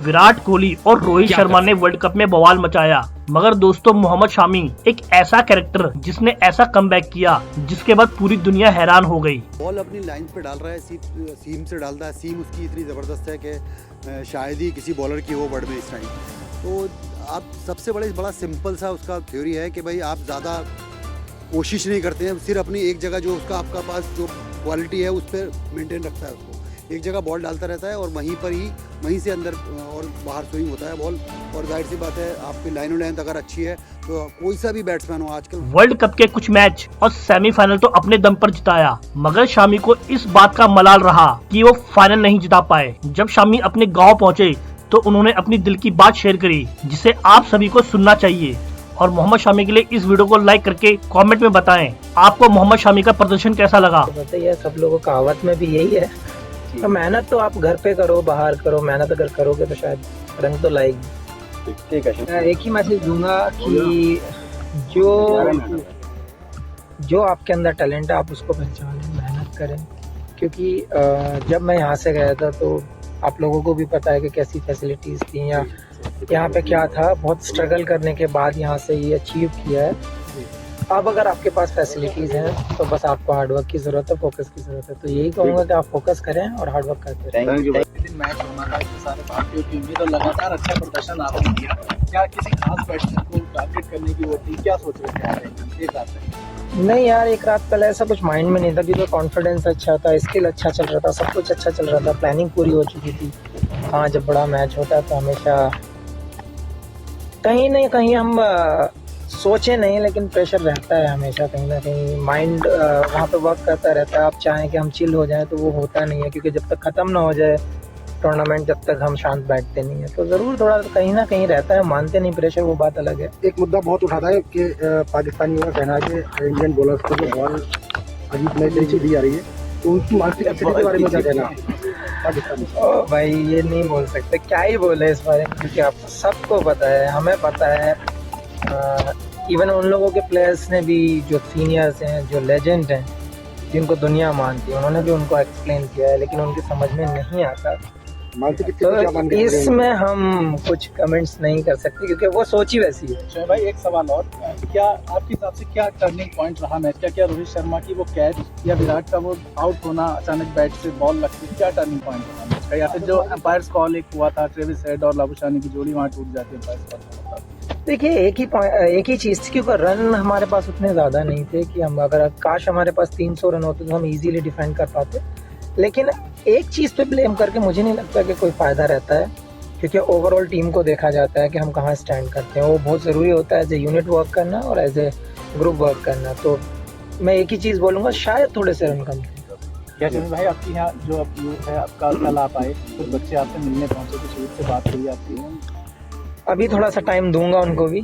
विराट कोहली और रोहित शर्मा ने world cup में बवाल मचाया, मगर दोस्तों मोहम्मद शामी एक ऐसा कैरेक्टर जिसने ऐसा कमबैक किया जिसके बाद पूरी दुनिया हैरान हो गई। बॉल अपनी लाइन पे डाल रहा है, सीम से डालता है। सीम उसकी इतनी ज़बरदस्त है कि शायद ही किसी बॉलर की हो वर्ल्ड में इस टाइम। तो आप सबसे बड़ा सिंपल सा उसका थ्योरी है कि भाई आप ज़्यादा कोशिश नहीं करते हैं, सिर्फ अपनी एक जगह जो उसका आपका पास जो क्वालिटी है उस पर मेंटेन रखता है। उसको एक जगह बॉल डालता रहता है और वहीं से अंदर और बाहर स्विंग होता है बॉल। और जाहिर सी बात है आपकी लाइन लेंथ अगर अच्छी है तो कोई सा भी बैट्समैन हो आजकल। वर्ल्ड कप के कुछ मैच और सेमीफाइनल तो अपने दम पर जिताया, मगर शामी को इस बात का मलाल रहा कि वो फाइनल नहीं जिता पाए। जब शामी अपने गाँव पहुँचे तो उन्होंने अपनी दिल की बात शेयर करी, जिसे आप सभी को सुनना चाहिए। और मोहम्मद शामी के लिए इस वीडियो को लाइक करके कमेंट में बताएं आपको मोहम्मद शामी का प्रदर्शन कैसा लगा। बताइए, सब लोगों का कहावत में भी यही है, तो मेहनत तो आप घर पे करो बाहर करो, मेहनत अगर करोगे तो शायद रंग तो लाएगी। ठीक है, मैं एक ही मैसेज दूंगा कि जो आपके अंदर टैलेंट है आप उसको पहचानें, मेहनत करें। क्योंकि जब मैं यहाँ से गया था तो आप लोगों को भी पता है कि कैसी फैसिलिटीज़ थी या यहाँ पे क्या था। बहुत स्ट्रगल करने के बाद यहाँ से ये अचीव किया है। अब अगर आपके पास फैसिलिटीज़ हैं तो बस आपको हार्डवर्क की ज़रूरत है, फोकस की ज़रूरत है। तो यही कहूँगा कि आप फोकस करें और हार्डवर्क करते रहें। मैच होना था, इतने सारे भारतीयों की उम्मीद और लगातार अच्छा प्रदर्शन आपने किया। क्या किसी खास बैट्समैन को टारगेट करने की वो थी, क्या सोच रहे थे एक रात में? नहीं यार, एक रात पहले ऐसा कुछ माइंड में नहीं था, क्योंकि कॉन्फिडेंस अच्छा था, स्किल अच्छा चल रहा था, सब कुछ अच्छा चल रहा था, प्लानिंग पूरी हो चुकी थी। हाँ, जब बड़ा मैच होता है तो हमेशा कहीं ना कहीं हम सोचे नहीं, लेकिन प्रेशर रहता है हमेशा, कहीं ना कहीं माइंड वहाँ पे वर्क करता रहता है। आप चाहें कि हम चिल हो जाएं तो वो होता नहीं है, क्योंकि जब तक ख़त्म ना हो जाए टूर्नामेंट तब तक हम शांत बैठते नहीं है। तो ज़रूर थोड़ा कहीं ना कहीं रहता है, मानते नहीं प्रेशर, वो बात अलग है। एक मुद्दा बहुत उठाता है कि पाकिस्तानियों का कहना है कि इंडियन बॉलर्स को जो बॉल अजीब नई तरीके दी जा रही है, तो उनकी मानसिक स्थिति के बारे में क्या कहना पाकिस्तानी? भाई ये नहीं बोल सकते, क्या ही बोले इस बारे में, क्योंकि आपको सबको पता है, हमें पता है। इवन उन लोगों के प्लेयर्स ने भी, जो सीनियर्स हैं, जो लेजेंड हैं, जिनको दुनिया मानती है, उन्होंने भी उनको एक्सप्लेन किया है, लेकिन उनकी समझ में नहीं आता। तो इसमें हम कुछ कमेंट्स नहीं कर सकते, क्योंकि वो सोच ही वैसी है। अच्छा भाई, एक सवाल और, क्या आपके हिसाब से क्या टर्निंग पॉइंट रहा मैच का? क्या रोहित शर्मा की वो कैच या विराट का वो आउट होना, अचानक बैट से बॉल लगती, क्या टर्निंग पॉइंट रहा मैच का? या फिर जो एम्पायर्स कॉल एक हुआ था, ट्रेविस हेड और लाबुशानी की जोड़ी वहाँ टूट जाती है? देखिए, एक ही चीज़ थी, क्योंकि रन हमारे पास उतने ज़्यादा नहीं थे कि हम, अगर काश हमारे पास 300 रन होते तो हम इजीली डिफेंड कर पाते। लेकिन एक चीज़ पे ब्लेम करके मुझे नहीं लगता कि कोई फ़ायदा रहता है, क्योंकि ओवरऑल टीम को देखा जाता है कि हम कहाँ स्टैंड करते हैं। वो बहुत ज़रूरी होता है एज ए यूनिट वर्क करना और एज ए ग्रुप वर्क करना। तो मैं एक ही चीज़ बोलूँगा, शायद थोड़े से रन कम थे। क्या चंद्र भाई, आपकी यहाँ जो अब यूथ है आपका, कल आप आए कुछ बच्चे आपसे मिलने पहुँचे, कुछ यूथ से बात हुई आपकी? अभी थोड़ा सा टाइम दूंगा उनको भी,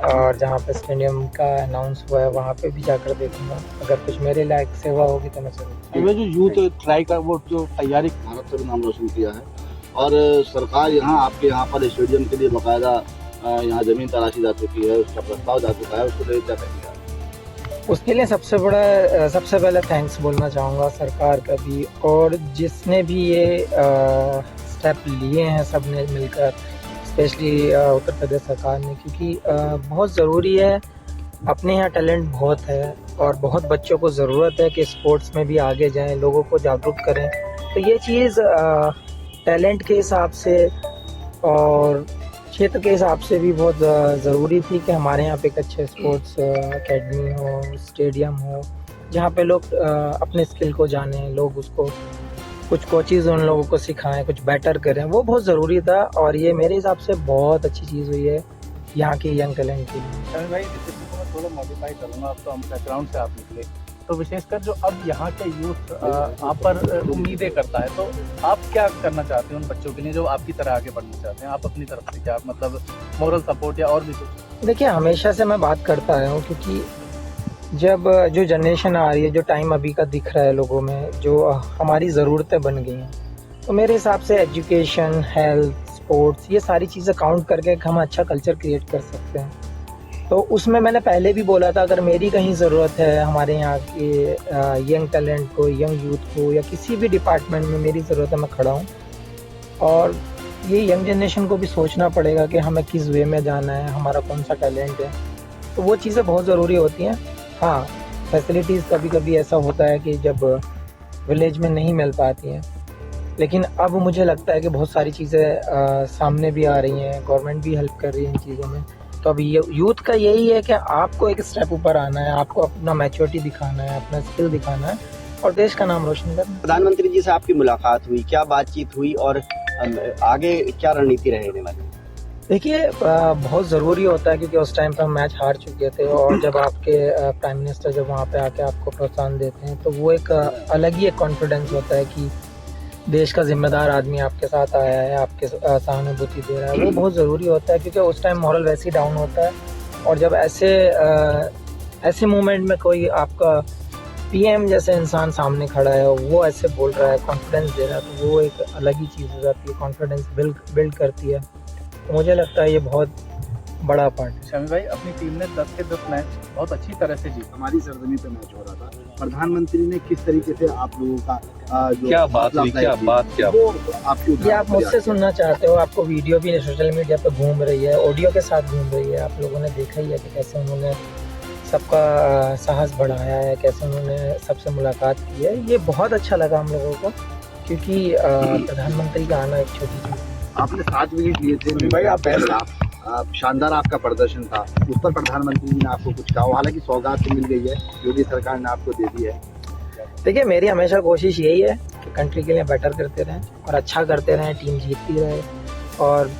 और जहाँ पे स्टेडियम का अनाउंस हुआ है वहाँ पे भी जाकर देखूंगा। अगर कुछ मेरे लायक सेवा होगी तो मैं जरूर। जो यूथ ट्राई का वो जो तैयारी, भारत से भी नाम रोशन किया है, और सरकार यहाँ आपके यहाँ पर स्टेडियम के लिए बाकायदा यहाँ ज़मीन तराशी जा चुकी है, उसका प्रस्ताव जा चुका है, उसको लेकर क्या कहेंगे? उसके लिए सबसे पहले थैंक्स बोलना चाहूँगा सरकार का भी, और जिसने भी ये स्टेप लिए हैं सब ने मिलकर, स्पेशली उत्तर प्रदेश सरकार ने, क्योंकि बहुत ज़रूरी है। अपने यहाँ टैलेंट बहुत है और बहुत बच्चों को ज़रूरत है कि स्पोर्ट्स में भी आगे जाएं, लोगों को जागरूक करें। तो ये चीज़ टैलेंट के हिसाब से और क्षेत्र के हिसाब से भी बहुत ज़रूरी थी कि हमारे यहाँ पे एक अच्छे स्पोर्ट्स एकेडमी हो, स्टेडियम हो, जहाँ पे लोग अपने स्किल को जानें, लोग उसको कुछ कोचेज़ उन लोगों को सिखाएं, कुछ बेटर करें। वो बहुत ज़रूरी था, और ये मेरे हिसाब से बहुत अच्छी चीज़ हुई है यहाँ के यंग टैलेंट के लिए। भाई, मैं थोड़ा मॉडिफाई करूँगा, अब तो हम बैकग्राउंड से आप निकले, तो विशेषकर जो अब यहाँ के यूथ आप पर उम्मीदें करता है, तो आप क्या करना चाहते हैं उन बच्चों के लिए जो आपकी तरह आगे बढ़ना चाहते हैं? आप अपनी तरफ से क्या, मतलब मॉरल सपोर्ट या और भी कुछ? देखिए, हमेशा से मैं बात करता आया हूँ, क्योंकि जब जो जनरेशन आ रही है, जो टाइम अभी का दिख रहा है लोगों में, जो हमारी ज़रूरतें बन गई हैं, तो मेरे हिसाब से एजुकेशन, हेल्थ, स्पोर्ट्स, ये सारी चीज़ें काउंट करके हम अच्छा कल्चर क्रिएट कर सकते हैं। तो उसमें मैंने पहले भी बोला था, अगर मेरी कहीं ज़रूरत है हमारे यहाँ के यंग टैलेंट को, यंग यूथ को, या किसी भी डिपार्टमेंट में मेरी ज़रूरत है, मैं खड़ा हूँ। और ये यंग जनरेशन को भी सोचना पड़ेगा कि हमें किस वे में जाना है, हमारा कौन सा टैलेंट है, तो वो चीज़ें बहुत ज़रूरी होती हैं। हाँ, फैसिलिटीज़ कभी कभी ऐसा होता है कि जब विलेज में नहीं मिल पाती हैं, लेकिन अब मुझे लगता है कि बहुत सारी चीज़ें सामने भी आ रही हैं, गवर्नमेंट भी हेल्प कर रही है इन चीज़ों में। तो अब यूथ का यही है कि आपको एक स्टेप ऊपर आना है, आपको अपना मैच्योरिटी दिखाना है, अपना स्किल दिखाना है और देश का नाम रोशन करना है। प्रधानमंत्री जी से आपकी मुलाकात हुई, क्या बातचीत हुई और आगे क्या रणनीति रहेने वाली? देखिए, बहुत ज़रूरी होता है क्योंकि उस टाइम पर हम मैच हार चुके थे और जब आपके प्राइम मिनिस्टर जब वहाँ पे आके आपको प्रोत्साहन देते हैं तो वो एक अलग ही एक कॉन्फिडेंस होता है कि देश का जिम्मेदार आदमी आपके साथ आया है, आपके सहानुभूति दे रहा है। वो बहुत ज़रूरी होता है क्योंकि उस टाइम मॉरल वैसे ही डाउन होता है और जब ऐसे मोमेंट में कोई आपका पीएम जैसे इंसान सामने खड़ा है और वो ऐसे बोल रहा है, कॉन्फिडेंस दे रहा है, तो वो एक अलग ही चीज़ हो जाती है, कॉन्फिडेंस बिल्ड करती है। तो मुझे लगता है ये बहुत बड़ा पार्ट है। शमी भाई, अपनी टीम ने 10 के 10 मैच बहुत अच्छी तरह से जीता। हमारी सरजमी पे मैच हो रहा था, प्रधानमंत्री ने किस तरीके से आप लोगों का जो क्या बात हुई, वो आपकी ये आप मुझसे सुनना चाहते हो, आपको वीडियो भी सोशल मीडिया पे घूम रही है, ऑडियो के साथ घूम रही है, आप लोगों ने देखा ही है कि कैसे उन्होंने सबका साहस बढ़ाया है, कैसे उन्होंने सबसे मुलाकात की है। ये बहुत अच्छा लगा हम लोगों को क्योंकि प्रधानमंत्री का आना एक छोटी चीज़। आपने 7 विकेट लिए थे भाई, आप शानदार आपका प्रदर्शन था, उस पर प्रधानमंत्री जी ने आपको कुछ कहा? हालांकि सौगात तो मिल गई है, योगी सरकार ने आपको दे दी है। देखिए, मेरी हमेशा कोशिश यही है कि कंट्री के लिए बेटर करते रहें और अच्छा करते रहें, टीम जीतती रहे और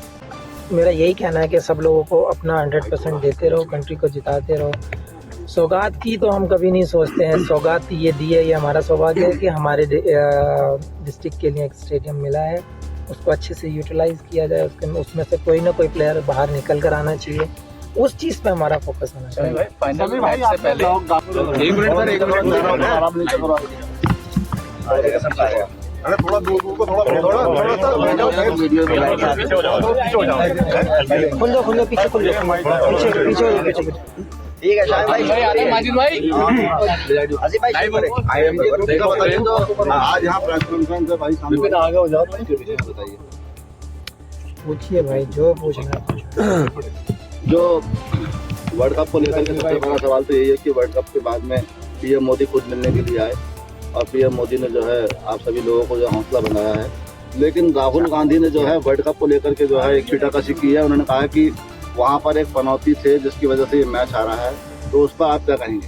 मेरा यही कहना है कि सब लोगों को अपना 100% देते रहो, कंट्री को जिताते रहो। सौगात की तो हम कभी नहीं सोचते हैं, सौगात ये दी है, ये हमारा सौभाग्य है कि हमारे डिस्ट्रिक्ट के लिए एक स्टेडियम मिला है, उसको अच्छे से यूटिलाइज किया जाए, उसमें से कोई ना कोई प्लेयर बाहर निकल कर आना चाहिए, उस चीज़ पे हमारा फोकस होना चाहिए। भाई, फाइनल मैच से पहले थोड़ा दूर को खुल दो पीछे पीछे। ठीक है शाहिद भाई, माजिद भाई, आसिफ भाई, आज यहाँ प्रेस कॉन्फ्रेंस है भाई, सामने आगे हो जाओ, बताइए। पूछिए भाई, जो पूछना है। जो वर्ल्ड कप को लेकर के सबसे बड़ा सवाल तो यही है कि वर्ल्ड कप के बाद में पीएम मोदी खुद मिलने के लिए आए और पीएम मोदी ने जो है आप सभी लोगों को जो हौसला बनाया है, लेकिन राहुल गांधी ने जो है वर्ल्ड कप को लेकर के जो है एक छीटाकशी की है। उन्होंने कहा कि वहाँ पर एक पनौती थे जिसकी वजह से ये मैच हारा है, तो उस पर आप क्या कहेंगे?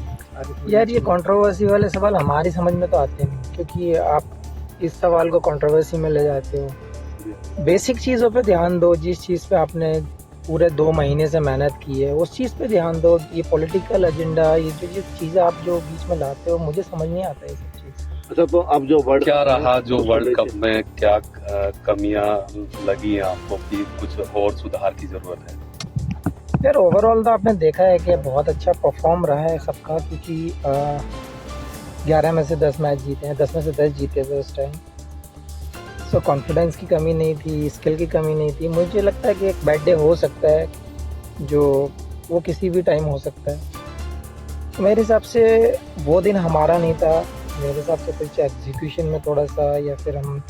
यार, ये कंट्रोवर्सी वाले सवाल हमारी समझ में तो आते नहीं क्योंकि आप इस सवाल को कंट्रोवर्सी में ले जाते हो। बेसिक चीज़ों पे ध्यान दो, जिस चीज़ पे आपने पूरे 2 महीने से मेहनत की है उस चीज़ पे ध्यान दो। ये पॉलिटिकल एजेंडा, ये जो चीज़ें आप जो बीच में लाते हो, मुझे समझ नहीं आता ये सब चीज़। अच्छा, तो अब जो क्या रहा जो वर्ल्ड कप में क्या कमियां लगी हैं आपको कि कुछ और सुधार की जरूरत है? यार, ओवरऑल तो आपने देखा है कि बहुत अच्छा परफॉर्म रहा है सबका क्योंकि 11 में से 10 मैच जीते हैं, 10 में से 10 जीते थे उस टाइम। सो कॉन्फिडेंस की कमी नहीं थी, स्किल की कमी नहीं थी। मुझे लगता है कि एक बैड डे हो सकता है जो वो किसी भी टाइम हो सकता है। तो मेरे हिसाब से वो दिन हमारा नहीं था, मेरे हिसाब से कुछ एग्जीक्यूशन में थोड़ा सा या फिर हम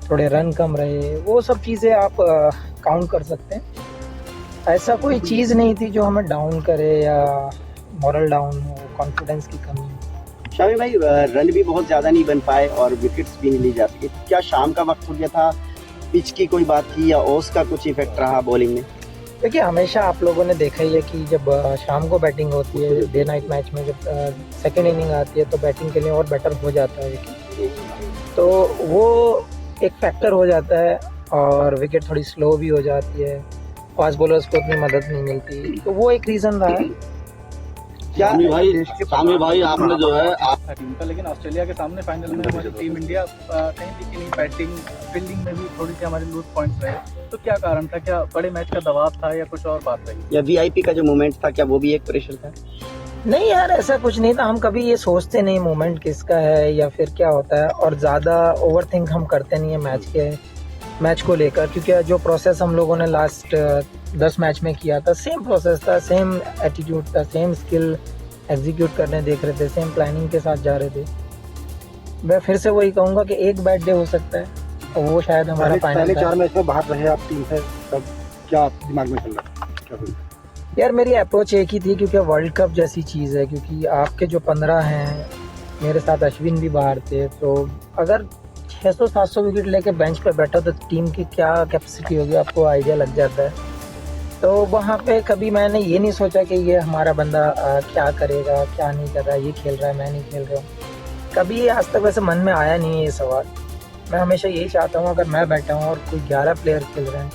थोड़े रन कम रहे, वो सब चीज़ें आप काउंट कर सकते हैं। ऐसा कोई चीज़ नहीं थी जो हमें डाउन करे या मॉरल डाउन हो, कॉन्फिडेंस की कमी हो। शामी भाई, रन भी बहुत ज़्यादा नहीं बन पाए और विकेट्स भी नहीं ली जा सकी। क्या शाम का वक्त हो गया था, पिच की कोई बात थी या ओस का कुछ इफेक्ट रहा बॉलिंग में? देखिए, हमेशा आप लोगों ने देखा ही है कि जब शाम को बैटिंग होती है, डे नाइट मैच में जब सेकेंड इनिंग आती है तो बैटिंग के लिए और बेटर हो जाता है विकेट, तो वो एक फैक्टर हो जाता है और विकेट थोड़ी स्लो भी हो जाती है, फास्ट बॉलर्स को उतनी मदद नहीं मिलती, तो वो एक रीज़न रहा है। शामी भाई आपने जो है आप टीम का, लेकिन ऑस्ट्रेलिया के सामने फाइनल में हमारी टीम इंडिया कहीं दिखी नहीं, बैटिंग फील्डिंग में भी थोड़ी सी हमारे लूज पॉइंट्स रहे, तो क्या कारण था? क्या बड़े मैच का दबाव था या कुछ और बात रही? या वीआईपी का जो मोमेंट था, क्या वो भी एक प्रेशर था? नहीं यार, ऐसा कुछ नहीं था। हम कभी ये सोचते नहीं मोमेंट किसका है या फिर क्या होता है, और ज़्यादा ओवर थिंक हम करते नहीं है मैच को लेकर, क्योंकि जो प्रोसेस हम लोगों ने लास्ट 10 मैच में किया था, सेम प्रोसेस था, सेम एटीट्यूड था, सेम स्किल एग्जीक्यूट करने देख रहे थे, सेम प्लानिंग के साथ जा रहे थे। मैं फिर से वही कहूँगा कि एक बैड डे हो सकता है, वो शायद हमारा पहले फाइनल था। 4 मैच में बाहर रहे आप टीम से, तब क्या दिमाग में चल रहा है? क्या हुआ? यार मेरी अप्रोच एक ही थी, क्योंकि वर्ल्ड कप जैसी चीज़ है, क्योंकि आपके जो 15 हैं, मेरे साथ अश्विन भी बाहर थे, तो अगर 600-700 विकेट लेके बेंच पे बैठा तो टीम की क्या कैपेसिटी होगी आपको आइडिया लग जाता है। तो वहाँ पे कभी मैंने ये नहीं सोचा कि ये हमारा बंदा क्या करेगा, क्या नहीं कर रहा, ये खेल रहा है, मैं नहीं खेल रहा हूँ। कभी आज तक वैसे मन में आया नहीं है ये सवाल। मैं हमेशा यही चाहता हूँ, अगर मैं बैठा हूँ और कोई 11 प्लेयर खेल रहे हैं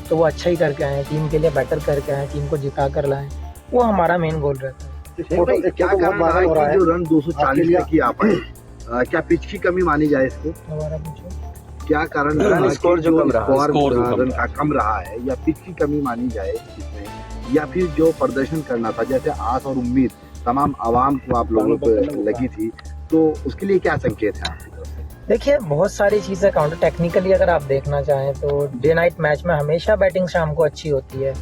तो वो अच्छा ही करके आएँ, टीम के लिए बेटर करके आएँ, टीम को जिता कर लाएँ। वो हमारा मेन गोल रहता है। क्या कारण रहा है कि जो रन 240 लेके आ पाए? क्या पिच की कमी मानी जाए इसको? दोबारा पूछो। क्या कारण रन रहा स्कोर कि जो कम रहा, स्कोर स्कोर जो कम रन का कम रहा है, या पिच की कमी मानी जाए इसमें, या फिर जो प्रदर्शन करना था, जैसे आस और उम्मीद तमाम आवाम को आप लोगों पे लगी थी, तो उसके लिए क्या संकेत है आपकी तरफ से? देखिए बहुत सारी चीज़ें काउंटर टेक्निकली अगर आप देखना चाहें तो डे नाइट मैच में हमेशा बैटिंग शाम को अच्छी होती है,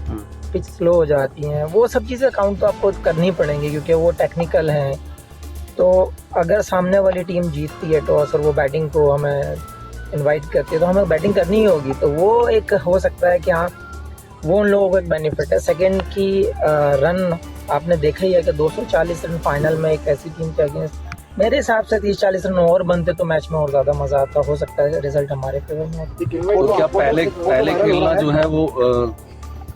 पिच स्लो हो जाती हैं, वो सब चीज़ें काउंट तो आपको करनी पड़ेंगी क्योंकि वो टेक्निकल हैं। तो अगर सामने वाली टीम जीतती है टॉस और वो बैटिंग को हमें इनवाइट करती है तो हमें बैटिंग करनी ही होगी, तो वो एक हो सकता है कि हाँ वो उन लोगों को एक बेनिफिट है। सेकंड की रन आपने देखा ही है कि 240 रन फाइनल में एक ऐसी टीम के अगेंस्ट, मेरे हिसाब से 30-40 रन और बनते तो मैच में और ज़्यादा मज़ा आता। हो सकता है रिजल्ट हमारे फेवर में होता। तो क्या पहले खेलना जो है वो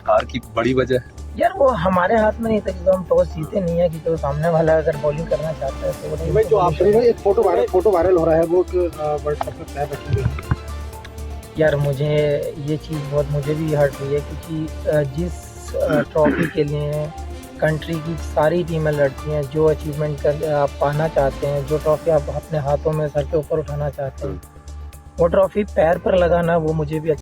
हार की बड़ी वजह है? यार वो हमारे हाथ में नहीं था क्योंकि हम टॉस जीते नहीं है, क्योंकि सामने वाला अगर बॉलिंग करना चाहता है तो वो जो आपने एक फोटो वायरल हो रहा है वो वर्ल्ड कप में पैर रखेंगे। यार मुझे ये चीज़ बहुत मुझे भी हर्ट हुई है, क्योंकि जिस ट्रॉफी के लिए कंट्री की सारी टीमें लड़ती हैं, जो अचीवमेंट कर आप पाना चाहते हैं, जो ट्रॉफी आप अपने हाथों में सर के ऊपर उठाना चाहते हैं, वो ट्रॉफी पैर पर लगाना वो मुझे भी